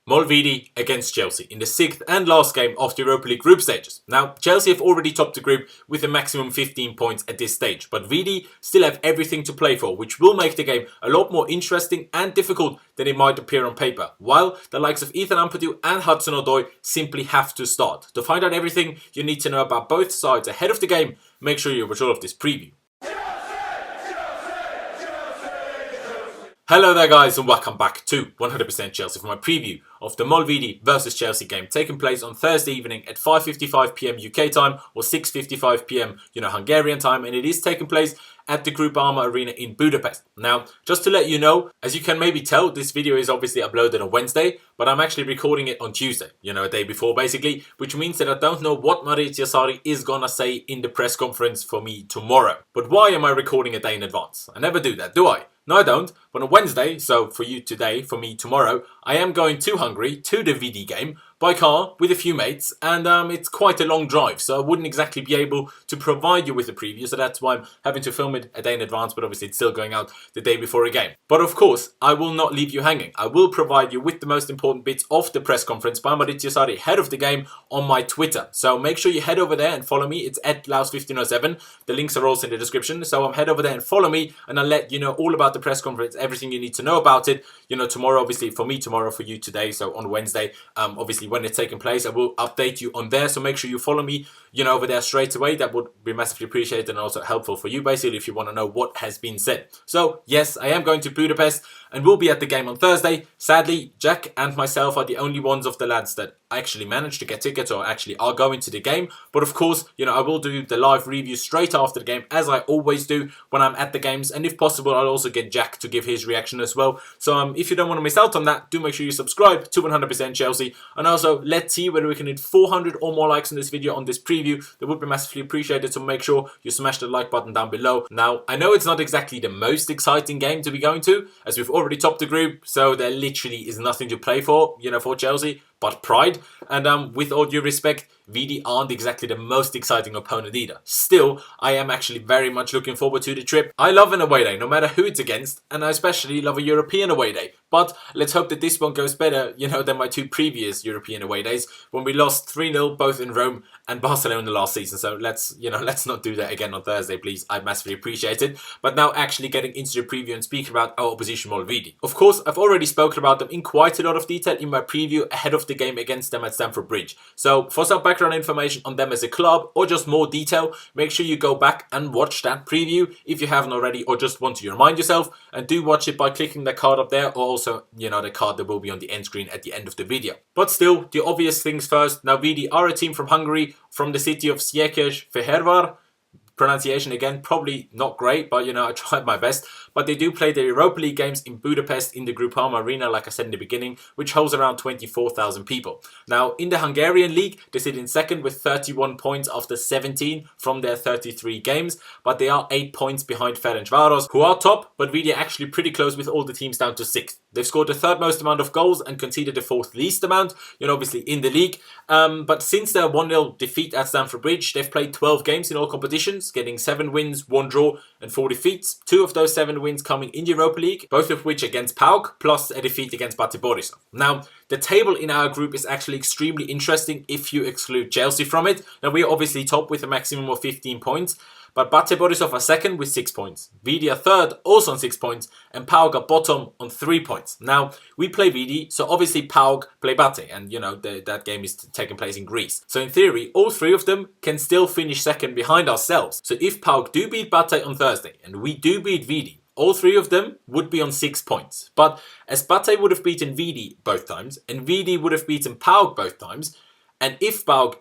Vidi against Chelsea in the 6th and last game of the Europa League group stages. Now, Chelsea have already topped the group with a maximum 15 points at this stage, but Vidi still have everything to play for, which will make the game a lot more interesting and difficult than it might appear on paper, while the likes of Ampadu and Hudson-Odoi simply have to start. To find out everything you need to know about both sides ahead of the game, make sure you watch all of this preview. Hello there guys and welcome back to 100% Chelsea for my preview of the Vidi versus Chelsea game taking place on Thursday evening at 5:55 PM UK time or 6:55 PM Hungarian time, and it is taking place at the Groupama Arena in Budapest. Now, just to let you know, as you can maybe tell, this video is obviously uploaded on Wednesday, but I'm actually recording it on Tuesday, a day before basically, which means that I don't know what Maurizio Sarri is gonna say in the press conference for me tomorrow. But why am I recording a day in advance? I never do that, do I? No, I don't. But on Wednesday, so for you today, for me tomorrow, I am going to Hungary, to the Vidi game, by car with a few mates, and it's quite a long drive, so I wouldn't exactly be able to provide you with a preview, so that's why I'm having to film it a day in advance, but obviously it's still going out the day before a game. But of course, I will not leave you hanging. I will provide you with the most important bits of the press conference by Maurizio Sarri ahead of the game on my Twitter. So make sure you head over there and follow me. It's at Laus1507. The links are also in the description, so head over there and follow me, and I'll let you know all about the press conference, everything you need to know about it. Tomorrow, obviously, for me tomorrow, for you today, so on Wednesday, obviously when it's taking place, I will update you on there, so make sure you follow me, over there straight away. That would be massively appreciated and also helpful for you, basically, if you want to know what has been said. So, yes, I am going to Budapest and will be at the game on Thursday. Sadly, Jack and myself are the only ones of the lads that actually managed to get tickets or actually are going to the game. But of course, I will do the live review straight after the game, as I always do when I'm at the games. And if possible, I'll also get Jack to give his reaction as well. So if you don't want to miss out on that, do make sure you subscribe to 100% Chelsea. And also, let's see whether we can hit 400 or more likes in this video on this preview. That would be massively appreciated, so make sure you smash the like button down below. Now, I know it's not exactly the most exciting game to be going to, as we've already topped the group, so there literally is nothing to play for, for Chelsea, but pride. And with all due respect, Vidi aren't exactly the most exciting opponent either. Still, I am actually very much looking forward to the trip. I love an away day, no matter who it's against, and I especially love a European away day. But let's hope that this one goes better, than my two previous European away days, when we lost 3-0 both in Rome and Barcelona last season. So let's not do that again on Thursday, please. I'd massively appreciate it. But now actually getting into the preview and speaking about our opposition Vidi. Of course, I've already spoken about them in quite a lot of detail in my preview ahead of the game against them at Stamford Bridge. So for some background information on them as a club, or just more detail, make sure you go back and watch that preview if you haven't already, or just want to remind yourself, and do watch it by clicking the card up there, or also, the card that will be on the end screen at the end of the video. But still, the obvious things first. Now, Vidi are a team from Hungary, from the city of Székesfehérvár. Pronunciation again, probably not great, but I tried my best. But they do play the Europa League games in Budapest in the Groupama Arena, like I said in the beginning, which holds around 24,000 people. Now, in the Hungarian league, they sit in second with 31 points after 17 from their 33 games, but they are 8 points behind Ferencváros, who are top, but really actually pretty close with all the teams down to 6th. They've scored the third most amount of goals and conceded the fourth least amount, obviously in the league. But since their 1-0 defeat at Stamford Bridge, they've played 12 games in all competitions, getting 7 wins, 1 draw and 4 defeats. 2 of those 7 wins coming in the Europa League, both of which against PAOK, plus a defeat against Bate Borisov. Now, the table in our group is actually extremely interesting if you exclude Chelsea from it. Now, we are obviously top with a maximum of 15 points. But Bate Borisov are second with 6 points. Vidi are third, also on 6 points. And PAOK are bottom on 3 points. Now, we play Vidi, so obviously PAOK play Bate. And, that game is taking place in Greece. So in theory, all 3 of them can still finish second behind ourselves. So if PAOK do beat Bate on Thursday, and we do beat Vidi, all 3 of them would be on 6 points. But as Bate would have beaten Vidi both times, and Vidi would have beaten PAOK both times, and if PAOK,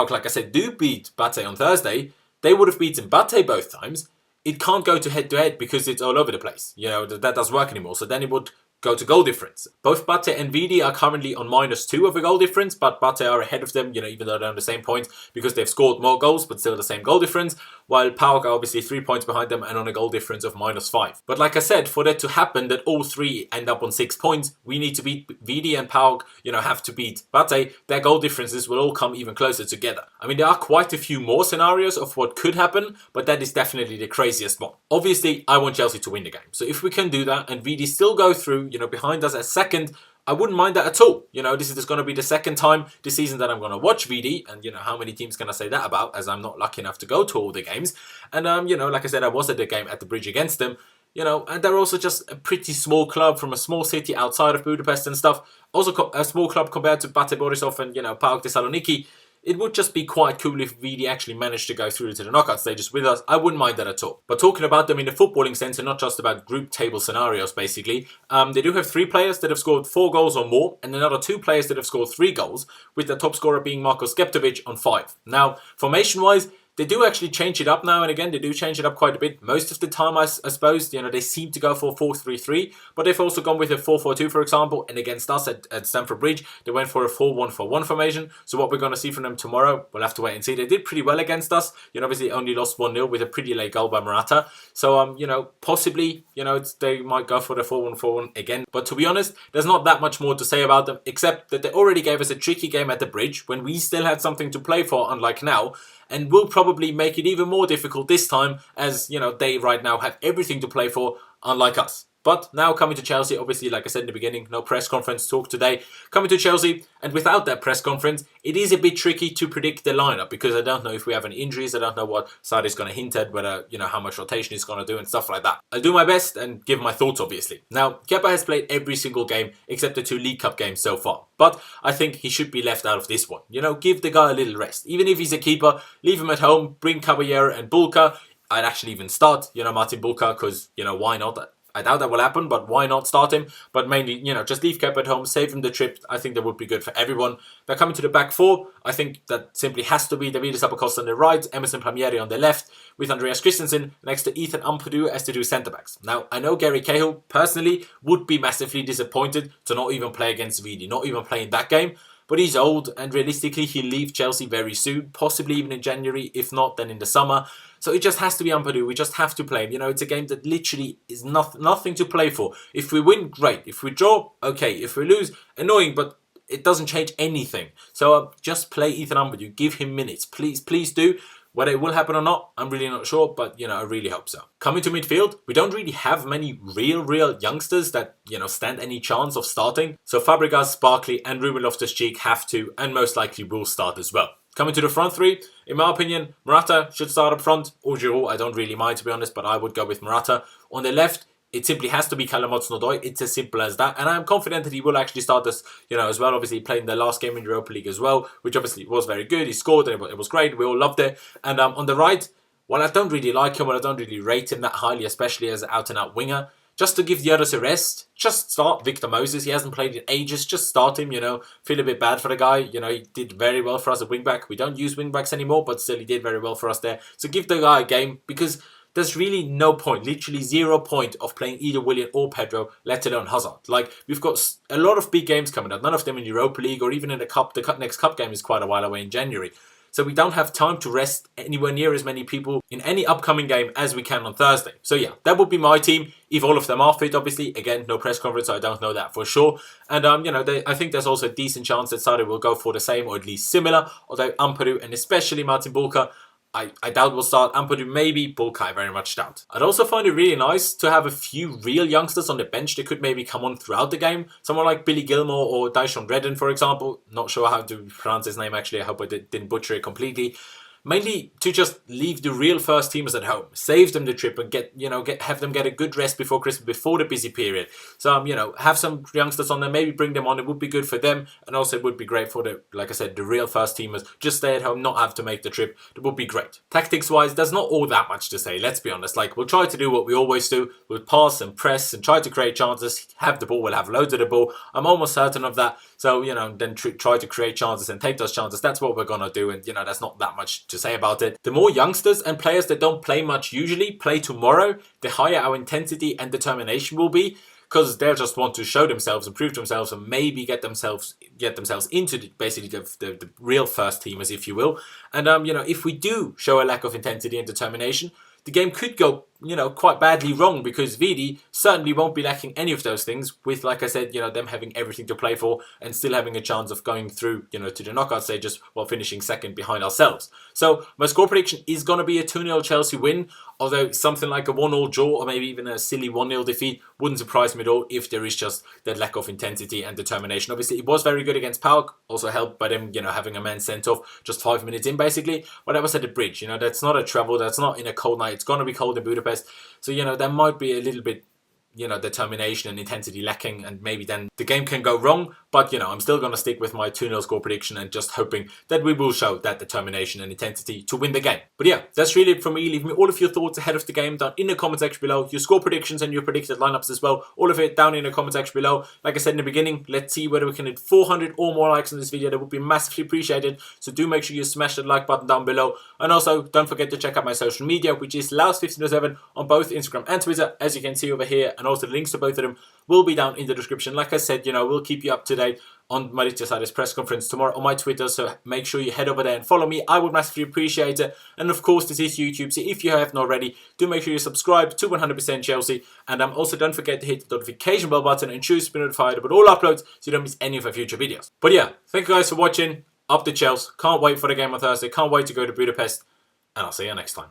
like I said, do beat Bate on Thursday, they would have beaten Bate both times. It can't go to head because it's all over the place. That doesn't work anymore. So then it would go to goal difference. Both Bate and Vidi are currently on -2 of a goal difference, but Bate are ahead of them, even though they're on the same point, because they've scored more goals, but still the same goal difference, while PAOK are obviously 3 points behind them and on a goal difference of -5. But like I said, for that to happen, that all 3 end up on 6 points, we need to beat Vidi, and PAOK, have to beat Bate. Their goal differences will all come even closer together. I mean, there are quite a few more scenarios of what could happen, but that is definitely the craziest one. Obviously, I want Chelsea to win the game. So if we can do that, and Vidi still go through, behind us as second I wouldn't mind that at all. This is going to be the second time this season that I'm going to watch Vidi, and how many teams can I say that about, as I'm not lucky enough to go to all the games. And like I said, I was at the game at the Bridge against them. And they're also just a pretty small club from a small city outside of Budapest and stuff. Also a small club compared to Bate Borisov and PAOK Thessaloniki. It would just be quite cool if Vidi actually managed to go through to the knockout stages with us. I wouldn't mind that at all. But talking about them in the footballing sense and not just about group table scenarios, basically, they do have 3 players that have scored 4 goals or more, and another 2 players that have scored 3 goals, with the top scorer being Marko Skeptovic on 5. Now, formation-wise, they do actually change it up now and again. They do change it up quite a bit. Most of the time, I suppose, they seem to go for 4-3-3. But they've also gone with a 4-4-2, for example. And against us at Stamford Bridge, they went for a 4-1-4-1 formation. So what we're going to see from them tomorrow, we'll have to wait and see. They did pretty well against us. Obviously only lost 1-0 with a pretty late goal by Morata. So, possibly, they might go for the 4-1-4-1 again. But to be honest, there's not that much more to say about them, except that they already gave us a tricky game at the Bridge when we still had something to play for, unlike now. And will probably make it even more difficult this time, as, they right now have everything to play for, unlike us. But now coming to Chelsea, obviously, like I said in the beginning, no press conference talk today. Coming to Chelsea, and without that press conference, it is a bit tricky to predict the lineup, because I don't know if we have any injuries. I don't know what side is going to hint at, whether, how much rotation he's going to do and stuff like that. I'll do my best and give my thoughts, obviously. Now, Kepa has played every single game except the 2 League Cup games so far. But I think he should be left out of this one. Give the guy a little rest. Even if he's a keeper, leave him at home, bring Caballero and Bulka. I'd actually even start, Martin Bulka, because, why not? I doubt that will happen, but why not start him? But mainly, just leave Kepa at home, save him the trip. I think that would be good for everyone. They're coming to the back 4. I think that simply has to be Davidis Apocosta on the right, Emerson Palmieri on the left, with Andreas Christensen next to Ethan Ampadu as the 2 centre-backs. Now, I know Gary Cahill, personally, would be massively disappointed to not even play against Vidi, not even play in that game. But he's old, and realistically, he'll leave Chelsea very soon, possibly even in January, if not, then in the summer. So it just has to be Ampadu. We just have to play him. It's a game that literally is nothing to play for. If we win, great. If we draw, okay. If we lose, annoying, but it doesn't change anything. So just play Ethan Ampadu. Give him minutes. Please do. Whether it will happen or not, I'm really not sure, but, I really hope so. Coming to midfield, we don't really have many real youngsters that, stand any chance of starting. So Fabregas, Barkley and Ruben Loftus-Cheek have to, and most likely will start as well. Coming to the front 3, in my opinion, Morata should start up front, or Giroud. I don't really mind, to be honest, but I would go with Morata. On the left, it simply has to be Callum Hudson-Odoi. It's as simple as that. And I'm confident that he will actually start this, as well. Obviously, he played in the last game in Europa League as well, which obviously was very good. He scored and it was great. We all loved it. And on the right, well, I don't really like him, or I don't really rate him that highly, especially as an out-and-out winger. Just to give the others a rest, just start Victor Moses. He hasn't played in ages. Just start him, Feel a bit bad for the guy. He did very well for us at wing-back. We don't use wing-backs anymore, but still he did very well for us there. So give the guy a game, because there's really no point, literally 0 point of playing either Willian or Pedro, let alone Hazard. Like, we've got a lot of big games coming up. None of them in Europa League or even in the Cup. The next Cup game is quite a while away in January. So we don't have time to rest anywhere near as many people in any upcoming game as we can on Thursday. So yeah, that would be my team, if all of them are fit, obviously. Again, no press conference, so I don't know that for sure. And, I think there's also a decent chance that Sarri will go for the same, or at least similar. Although Ampadu and especially Martin Bulka, I doubt we'll start. Ampadu maybe, Bulka I very much doubt. I'd also find it really nice to have a few real youngsters on the bench that could maybe come on throughout the game. Someone like Billy Gilmore or Dyson Redden, for example. Not sure how to pronounce his name actually. I hope I didn't butcher it completely. Mainly to just leave the real first teamers at home, save them the trip, and have them get a good rest before Christmas, before the busy period. So have some youngsters on there, maybe bring them on. It would be good for them, and also it would be great for the, like I said, the real first teamers. Just stay at home, not have to make the trip. It would be great. Tactics wise, there's not all that much to say. Let's be honest. Like, we'll try to do what we always do. We'll pass and press and try to create chances. Have the ball. We'll have loads of the ball. I'm almost certain of that. So then try to create chances and take those chances. That's what we're gonna do, and that's not that much to say about it. The more youngsters and players that don't play much usually play tomorrow, the higher our intensity and determination will be, because they'll just want to show themselves and prove themselves and maybe get themselves into basically the real first teamers, if you will. And if we do show a lack of intensity and determination, the game could go quite badly wrong, because Vidi certainly won't be lacking any of those things, with, like I said, them having everything to play for and still having a chance of going through, to the knockout stages while finishing second behind ourselves. So my score prediction is going to be a 2-0 Chelsea win, although something like a 1-1 draw or maybe even a silly 1-0 defeat wouldn't surprise me at all if there is just that lack of intensity and determination. Obviously, it was very good against PAOK, also helped by them, having a man sent off just 5 minutes in, basically. But that was at the bridge, that's not a travel, that's not in a cold night. It's going to be cold in Budapest. So, there might be a little bit, determination and intensity lacking, and maybe then the game can go wrong. But, I'm still going to stick with my 2-0 score prediction and just hoping that we will show that determination and intensity to win the game. But yeah, that's really it from me. Leave me all of your thoughts ahead of the game down in the comment section below. Your score predictions and your predicted lineups as well. All of it down in the comment section below. Like I said in the beginning, let's see whether we can hit 400 or more likes on this video. That would be massively appreciated. So do make sure you smash that like button down below. And also, don't forget to check out my social media, which is Laos1507 on both Instagram and Twitter, as you can see over here. And also the links to both of them will be down in the description. Like I said, we'll keep you up to date on Mauricio Sarri's press conference tomorrow on my Twitter, so make sure you head over there and follow me. I would massively appreciate it. And of course, this is YouTube, so if you haven't already, do make sure you subscribe to 100% Chelsea. And also don't forget to hit the notification bell button and choose to be notified about all uploads so you don't miss any of our future videos. But yeah, thank you guys for watching. Up the Chelsea. Can't wait for the game on Thursday. Can't wait to go to Budapest. And I'll see you next time.